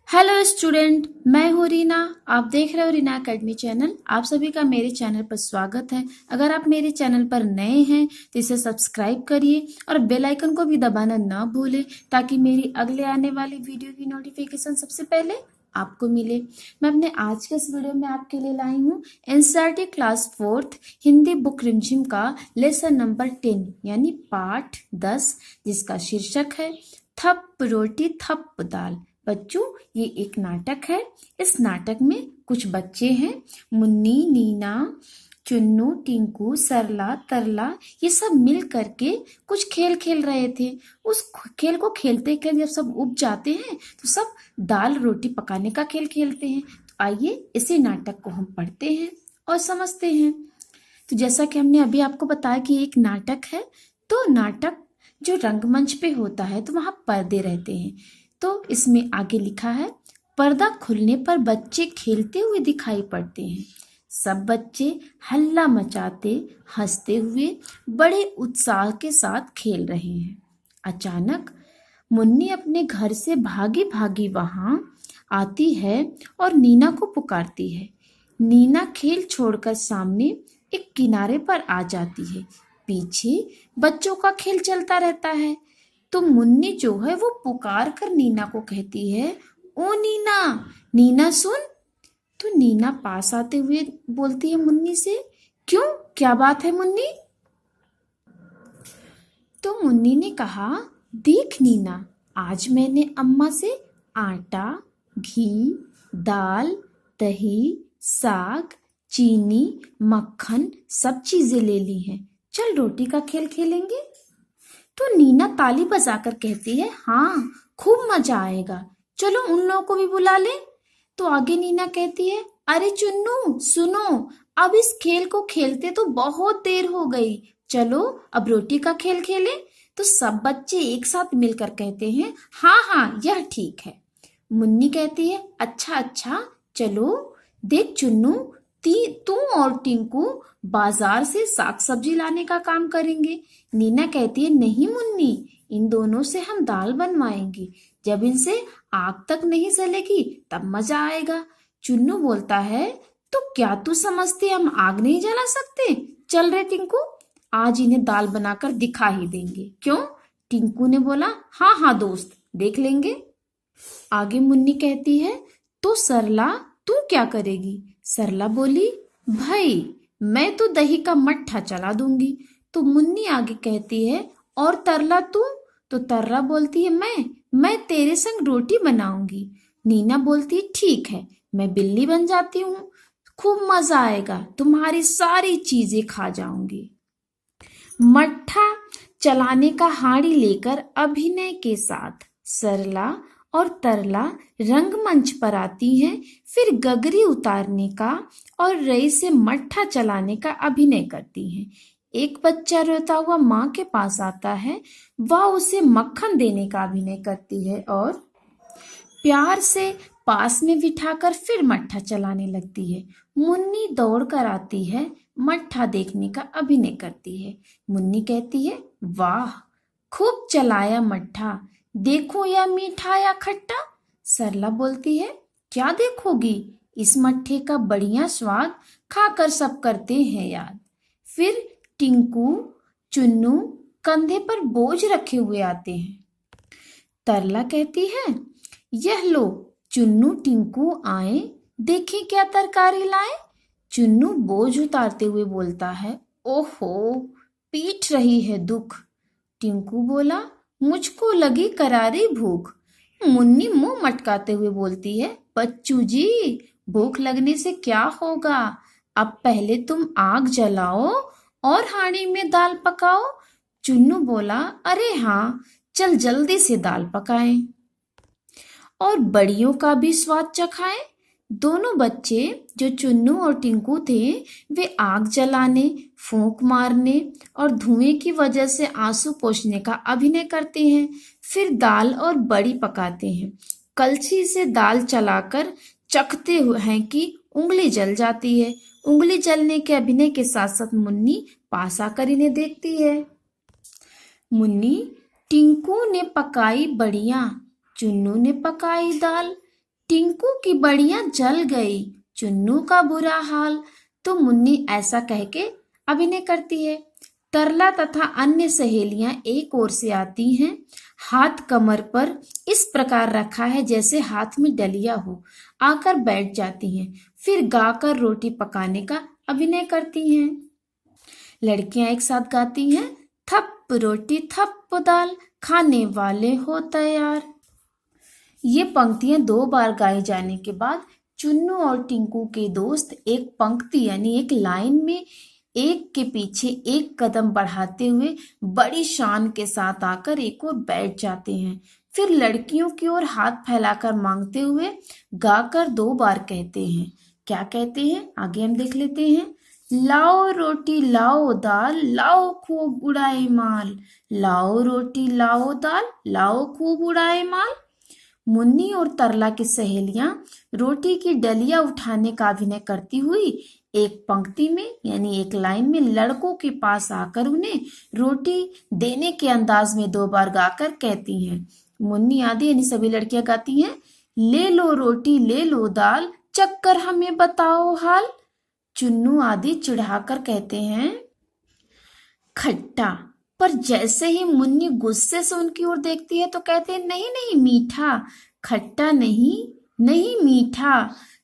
Hello student, मैं हूँ रीना। आप देख रहे हो रीना अकेडमी चैनल। आप सभी का मेरे चैनल पर स्वागत है। अगर आप मेरे चैनल पर नए हैं तो इसे सब्सक्राइब करिए और बेल आइकन को भी दबाना ना भूलें ताकि मेरी अगले आने वाली वीडियो की नोटिफिकेशन सबसे पहले आपको मिले। मैं अपने आज के इस वीडियो में आपके लिए लाई हूँ NCERT class 4th Hindi book रिमझिम का लेसन नंबर 10 यानी पाठ 10, जिसका शीर्षक है थप रोटी थप दाल। बच्चों, ये एक नाटक है। इस नाटक में कुछ बच्चे हैं, मुन्नी, नीना, चुन्नू, टिंकू, सरला, तरला, ये सब मिल करके कुछ खेल खेल रहे थे। उस खेल को खेलते खेलते जब सब उब जाते हैं तो सब दाल रोटी पकाने का खेल खेलते हैं। तो आइए इसी नाटक को हम पढ़ते हैं और समझते हैं। तो जैसा कि हमने अभी आपको बताया कि एक नाटक है, तो नाटक जो रंगमंच पे होता है तो वहां पर्दे रहते हैं। तो इसमें आगे लिखा है, पर्दा खुलने पर बच्चे खेलते हुए दिखाई पड़ते हैं। सब बच्चे हल्ला मचाते हंसते हुए बड़े उत्साह के साथ खेल रहे हैं। अचानक मुन्नी अपने घर से भागी भागी वहां आती है और नीना को पुकारती है। नीना खेल छोड़कर सामने एक किनारे पर आ जाती है। पीछे बच्चों का खेल चलता रहता है। तो मुन्नी जो है वो पुकार कर नीना को कहती है, ओ नीना, नीना सुन। तो नीना पास आते हुए बोलती है मुन्नी से, क्यों, क्या बात है मुन्नी? तो मुन्नी ने कहा, देख नीना, आज मैंने अम्मा से आटा, घी, दाल, दही, साग, चीनी, मक्खन सब चीजें ले ली हैं। चल रोटी का खेल खेलेंगे। तो नीना ताली बजाकर कहती है, हाँ, खूब मजा आएगा, चलो उन लोगों को भी बुला ले। तो आगे नीना कहती है, अरे चुन्नू सुनो, अब इस खेल को खेलते तो बहुत देर हो गई, चलो अब रोटी का खेल खेलें। तो सब बच्चे एक साथ मिलकर कहते हैं, हाँ हाँ, यह ठीक है। मुन्नी कहती है, अच्छा अच्छा, चलो देख चुन्नू, तू और टिंकू बाजार से साग सब्जी लाने का काम करेंगे। नीना कहती है, नहीं मुन्नी, इन दोनों से हम दाल बनवाएंगे। जब इनसे आग तक नहीं जलेगी तब मजा आएगा। चुन्नू बोलता है, तो क्या तू समझती हम आग नहीं जला सकते? चल रे टिंकू, आज इन्हें दाल बनाकर दिखा ही देंगे। क्यों? टिंकू ने बोला, हाँ हाँ दोस्त, देख लेंगे। आगे मुन्नी कहती है, तो सरला तू क्या करेगी? सरला बोली, भाई मैं तो दही का मट्ठा चला दूंगी। तो मुन्नी आगे कहती है, और तरला तू? तो तरला बोलती है, मैं तेरे संग रोटी बनाऊंगी। नीना बोलती है, ठीक है, मैं बिल्ली बन जाती हूँ, खूब मजा आएगा, तुम्हारी सारी चीजें खा जाऊंगी। मट्ठा चलाने का हांडी लेकर अभिनय के साथ सरला और तरला रंगमंच पर आती हैं। फिर गगरी उतारने का और रई से मट्ठा चलाने का अभिनय करती हैं। एक बच्चा रोता हुआ माँ के पास आता है, वह उसे मक्खन देने का अभिनय करती है और प्यार से पास में बिठाकर फिर मट्ठा चलाने लगती है। मुन्नी दौड़ कर आती है, मट्ठा देखने का अभिनय करती है। मुन्नी कहती है, वाह, खूब चलाया मट्ठा, देखो या मीठा या खट्टा। सरला बोलती है, क्या देखोगी, इस मट्ठे का बढ़िया स्वाद खाकर सब करते हैं याद। फिर टिंकू, चुन्नू कंधे पर बोझ रखे हुए आते हैं। तरला कहती है, यह लो चुन्नू टिंकू आए, देखें क्या तरकारी लाए। चुन्नू बोझ उतारते हुए बोलता है, ओहो, पीट रही है दुख। टिंकू बोला, मुझको लगी करारी भूख। मुन्नी मुंह मटकाते हुए बोलती है, बच्चू जी, भूख लगने से क्या होगा, अब पहले तुम आग जलाओ और हांडी में दाल पकाओ। चुन्नू बोला, अरे हाँ, चल जल्दी से दाल पकाएं और बड़ियों का भी स्वाद चखाएं। दोनों बच्चे जो चुन्नू और टिंकू थे, वे आग जलाने, फूंक मारने और धुएं की वजह से आंसू पोंछने का अभिनय करते हैं। फिर दाल और बड़ी पकाते हैं। कलछी से दाल चलाकर चखते हुए हैं कि उंगली जल जाती है। उंगली जलने के अभिनय के साथ साथ मुन्नी पास आकर इन्हें देखती है। मुन्नी, टिंकू ने पकाई बड़ियां, चुन्नू ने पकाई दाल, टिंकू की बढ़िया जल गई, चुन्नू का बुरा हाल। तो मुन्नी ऐसा कह के अभिनय करती है। तरला तथा अन्य सहेलियां एक ओर से आती हैं, हाथ कमर पर इस प्रकार रखा है जैसे हाथ में डलिया हो, आकर बैठ जाती हैं। फिर गाकर रोटी पकाने का अभिनय करती हैं। लड़कियां एक साथ गाती हैं, थप रोटी थप दाल, खाने वाले हो तैयार। ये पंक्तियां 2 बार गाई जाने के बाद चुन्नू और टिंकू के दोस्त एक पंक्ति यानी एक लाइन में एक के पीछे एक कदम बढ़ाते हुए बड़ी शान के साथ आकर एक ओर बैठ जाते हैं। फिर लड़कियों की ओर हाथ फैलाकर मांगते हुए गाकर 2 बार कहते हैं। क्या कहते हैं आगे हम देख लेते हैं। लाओ रोटी लाओ दाल, लाओ खूब उड़ाए माल, लाओ रोटी लाओ दाल, लाओ खूब उड़ाए माल। मुन्नी और तरला की सहेलियां रोटी की डलिया उठाने का अभिनय करती हुई एक पंक्ति में यानी एक लाइन में लड़कों के पास आकर उन्हें रोटी देने के अंदाज में 2 बार गाकर कहती हैं। मुन्नी आदि यानी सभी लड़कियां गाती हैं, ले लो रोटी ले लो दाल, चक्कर हमें बताओ हाल। चुन्नू आदि चिढ़ाकर कहते हैं खट्टा, पर जैसे ही मुन्नी गुस्से से उनकी ओर देखती है तो कहते हैं नहीं नहीं मीठा, खट्टा नहीं नहीं मीठा।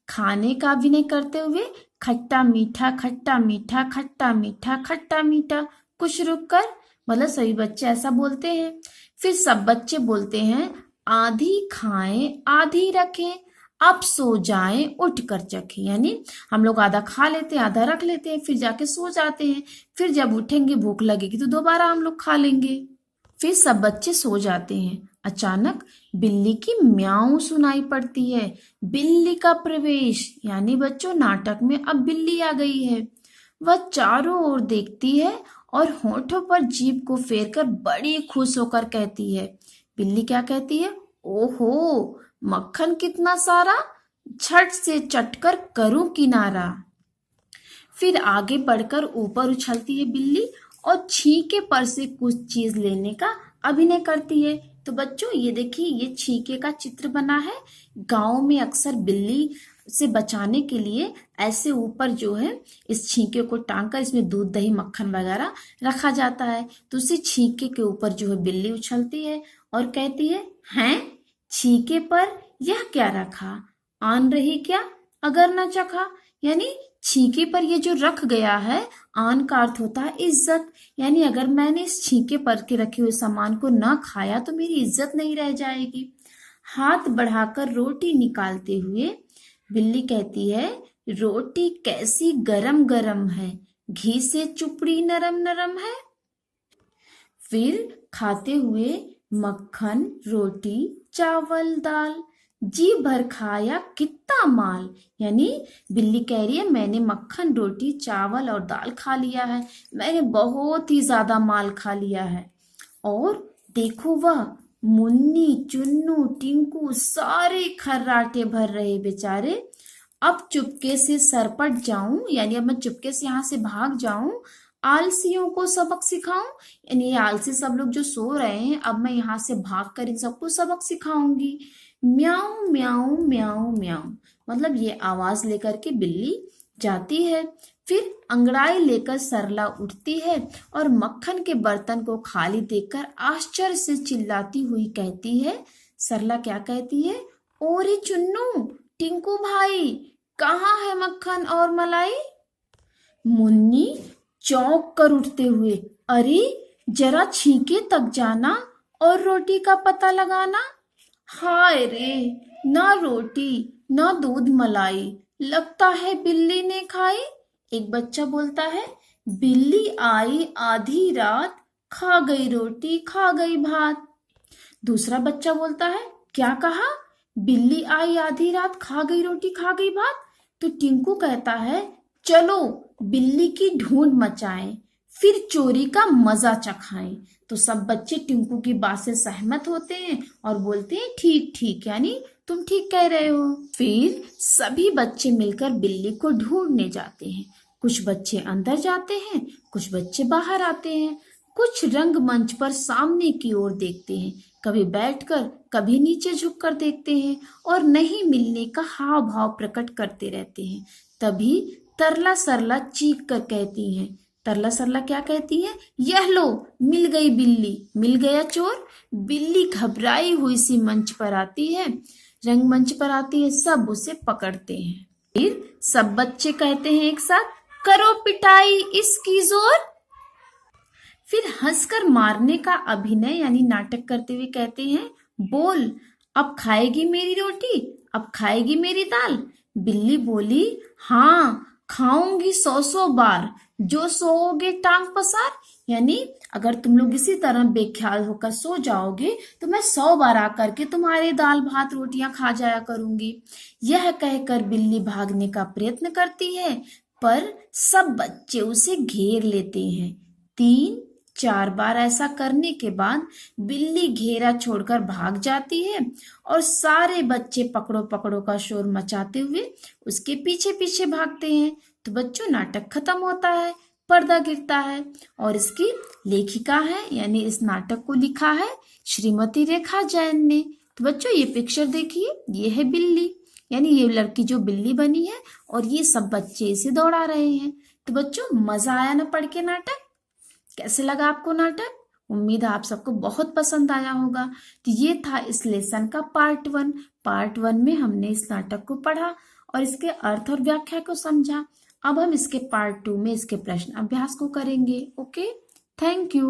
खाने का अभिनय करते हुए खट्टा मीठा खट्टा मीठा खट्टा मीठा खट्टा मीठा। कुछ रुक कर मतलब सभी बच्चे ऐसा बोलते हैं। फिर सब बच्चे बोलते हैं आधी खाएं आधी रखें, अब सो जाएं उठ कर चखें। यानी हम लोग आधा खा लेते हैं आधा रख लेते हैं फिर जाके सो जाते हैं, फिर जब उठेंगे भूख लगेगी तो दोबारा हम लोग खा लेंगे। फिर सब बच्चे सो जाते हैं। अचानक बिल्ली की म्याऊं सुनाई पड़ती है। बिल्ली का प्रवेश यानी बच्चों नाटक में अब बिल्ली आ गई है। वह चारों ओर देखती है और होठों पर जीभ को फेरकर बड़ी खुश होकर कहती है। बिल्ली क्या कहती है, ओहो मक्खन कितना सारा, झट से चटकर करूं किनारा। फिर आगे बढ़कर ऊपर उछलती है बिल्ली और छींके पर से कुछ चीज लेने का अभिनय करती है। तो बच्चों ये देखिए ये छींके का चित्र बना है। गांव में अक्सर बिल्ली से बचाने के लिए ऐसे ऊपर जो है इस छींके को टांग कर इसमें दूध दही मक्खन वगैरह रखा जाता है। तो उसी छींके के ऊपर जो है बिल्ली उछलती है और कहती है, हैं छींके पर यह क्या रखा, आन रही क्या अगर न चखा। यानी छींके पर ये जो रख गया है, आन का अर्थ होता है इज्जत। यानी अगर मैंने इस छींके पर के रखे हुए सामान को ना खाया तो मेरी इज्जत नहीं रह जाएगी। हाथ बढ़ाकर रोटी निकालते हुए बिल्ली कहती है, रोटी कैसी गरम गरम है, घी से चुपड़ी नरम नरम है। फिर खाते हुए मक्खन रोटी चावल दाल, जी भर खाया कितना माल। यानी बिल्ली कह रही है मैंने मक्खन रोटी चावल और दाल खा लिया है, मैंने बहुत ही ज्यादा माल खा लिया है। और देखो वह मुन्नी चुन्नू टिंकू सारे खर्राटे भर रहे बेचारे। अब चुपके से सरपट जाऊं यानी अब मैं चुपके से यहाँ से भाग जाऊं, आलसियों को सबक सिखाऊं। यानी ये आलसी सब लोग जो सो रहे हैं अब मैं यहाँ से भाग कर इन सबको सबक सिखाऊंगी। म्याऊं म्याऊं म्याऊं म्याऊं मतलब ये आवाज लेकर के बिल्ली जाती है। फिर अंगड़ाई लेकर सरला उठती है और मक्खन के बर्तन को खाली देखकर आश्चर्य से चिल्लाती हुई कहती है। सरला क्या कहती है, ओरे चुन्नू टिंकू भाई कहाँ है मक्खन और मलाई। मुन्नी चौंक कर उठते हुए, अरे जरा छींके तक जाना और रोटी का पता लगाना। हाय रे, ना रोटी ना दूध मलाई, लगता है बिल्ली ने खाई। एक बच्चा बोलता है, बिल्ली आई आधी रात, खा गई रोटी खा गई भात। दूसरा बच्चा बोलता है, क्या कहा, बिल्ली आई आधी रात खा गई रोटी खा गई भात। तो टिंकू कहता है, चलो बिल्ली की ढूंढ मचाएं, फिर चोरी का मजा चखाएं। तो सब बच्चे टिंकू की बात से सहमत होते हैं और बोलते हैं ठीक ठीक, यानी तुम ठीक कह रहे हो। फिर सभी बच्चे मिलकर बिल्ली को ढूंढने जाते हैं। कुछ बच्चे अंदर जाते हैं, कुछ बच्चे बाहर आते हैं, कुछ रंगमंच पर सामने की ओर देखते हैं। कभी बैठकर कभी नीचे झुककर देखते हैं और नहीं मिलने का हाव भाव प्रकट करते रहते हैं। तभी तरला सरला चीख कर कहती हैं, तरला सरला क्या कहती है, यह लो मिल गई बिल्ली, मिल गया चोर। बिल्ली घबराई हुई सी मंच पर आती है, रंगमंच पर आती है, सब उसे पकड़ते हैं। फिर सब बच्चे कहते हैं एक साथ, करो पिटाई इसकी जोर। फिर हंसकर मारने का अभिनय यानी नाटक करते हुए कहते हैं, बोल अब खाएगी मेरी रोटी, अब खाएगी मेरी दाल। बिल्ली बोली, हाँ खाऊंगी 100 बार, जो सोओगे टांग पसार। यानी अगर तुम लोग इसी तरह बेख्याल होकर सो जाओगे तो मैं 100 बार आकर के तुम्हारे दाल भात रोटियां खा जाया करूंगी। यह कहकर बिल्ली भागने का प्रयत्न करती है, पर सब बच्चे उसे घेर लेते हैं। 3-4 बार ऐसा करने के बाद बिल्ली घेरा छोड़कर भाग जाती है और सारे बच्चे पकड़ो पकड़ो का शोर मचाते हुए उसके पीछे पीछे भागते हैं। तो बच्चों नाटक खत्म होता है, पर्दा गिरता है और इसकी लेखिका है यानी इस नाटक को लिखा है श्रीमती रेखा जैन ने। तो बच्चों ये पिक्चर देखिए, ये है बिल्ली, यानी ये लड़की जो बिल्ली बनी है और ये सब बच्चे इसे दौड़ा रहे हैं। तो बच्चों मजा आया ना पढ़ के नाटक? कैसे लगा आपको नाटक? उम्मीद है आप सबको बहुत पसंद आया होगा। तो ये था इस लेसन का पार्ट 1 में हमने इस नाटक को पढ़ा और इसके अर्थ और व्याख्या को समझा। अब हम इसके पार्ट 2 में इसके प्रश्न अभ्यास को करेंगे। Okay, thank you.